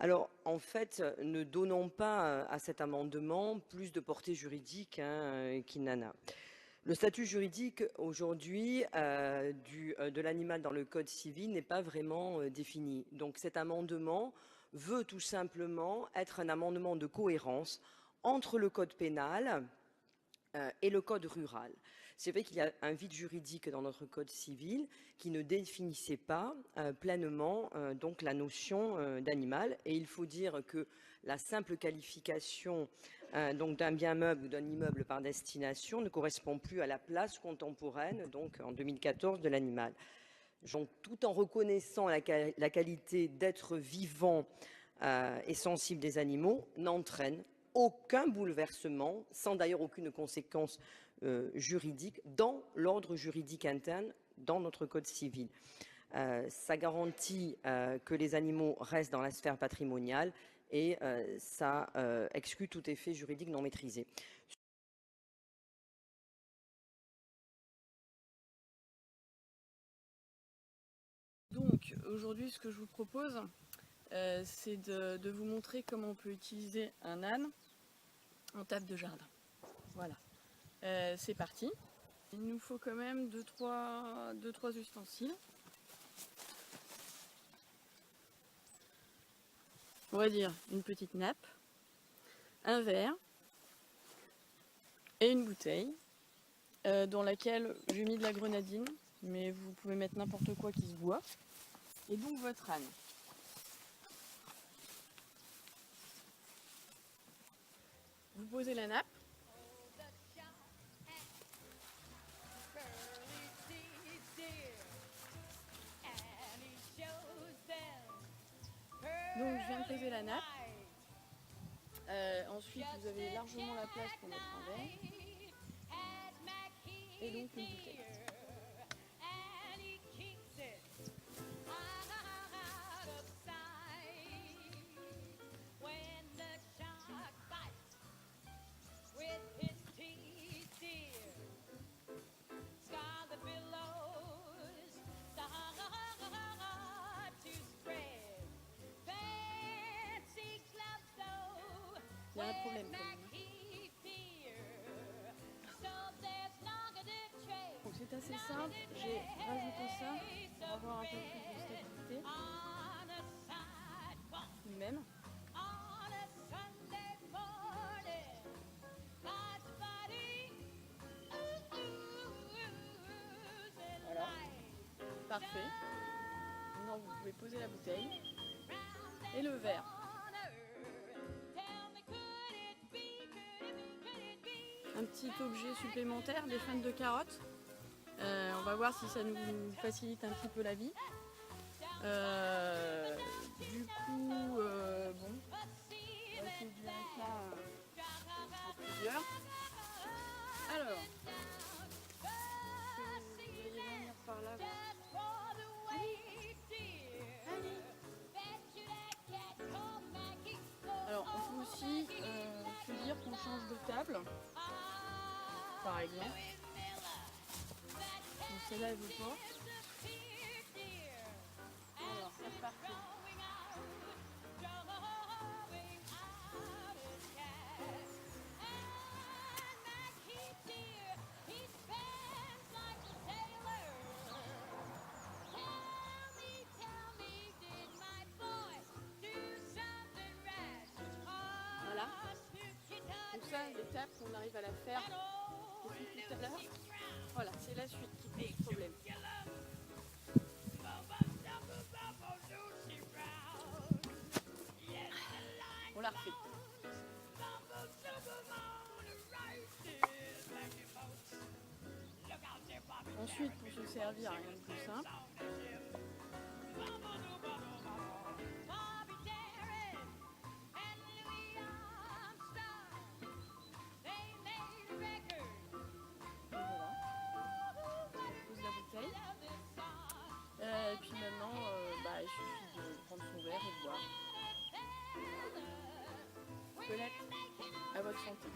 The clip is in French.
Alors, en fait, ne donnons pas à cet amendement plus de portée juridique qu'il n'en a. Le statut juridique aujourd'hui de l'animal dans le Code civil n'est pas vraiment défini. Donc cet amendement veut tout simplement être un amendement de cohérence entre le Code pénal et le code rural. C'est vrai qu'il y a un vide juridique dans notre code civil qui ne définissait pas pleinement donc la notion d'animal. Et il faut dire que la simple qualification donc d'un bien meuble ou d'un immeuble par destination ne correspond plus à la place contemporaine, donc en 2014, de l'animal. Donc, tout en reconnaissant la qualité d'être vivant et sensible des animaux, n'entraîne aucun bouleversement, sans d'ailleurs aucune conséquence juridique, dans l'ordre juridique interne dans notre code civil. Ça garantit que les animaux restent dans la sphère patrimoniale et ça exclut tout effet juridique non maîtrisé. Donc aujourd'hui, ce que je vous propose, c'est de vous montrer comment on peut utiliser un âne en table de jardin. Voilà, c'est parti. Il nous faut quand même 2-3 ustensiles. On va dire une petite nappe, un verre et une bouteille dans laquelle j'ai mis de la grenadine, mais vous pouvez mettre n'importe quoi qui se boit. Et donc votre âne. Vous posez la nappe. Donc je viens de poser la nappe. Ensuite vous avez largement la place pour mettre un verre. Et donc une bouteille. Il y a un problème quand même. Donc c'est assez simple, j'ai rajouté ça pour avoir un peu plus de stabilité. Même. Voilà. Parfait. Maintenant vous pouvez poser la bouteille et le verre. Un petit objet supplémentaire, des fans de carottes. On va voir si ça nous facilite un petit peu la vie. Du coup, bon, on va essayer de gérer ça à plusieurs. Alors, vous voyez venir par là. Alors, on peut aussi se dire qu'on change de table, par exemple. Donc celle-là, elle veut pas. Alors, c'est reparti. Voilà. Donc ça, l'étape, on arrive à la faire depuis tout à l'heure. Voilà, c'est la suite qui pose problème. On la refait. Ensuite, pour se servir, rien de plus simple. Et puis maintenant, il suffit de prendre son verre et de boire. Colette, à votre santé.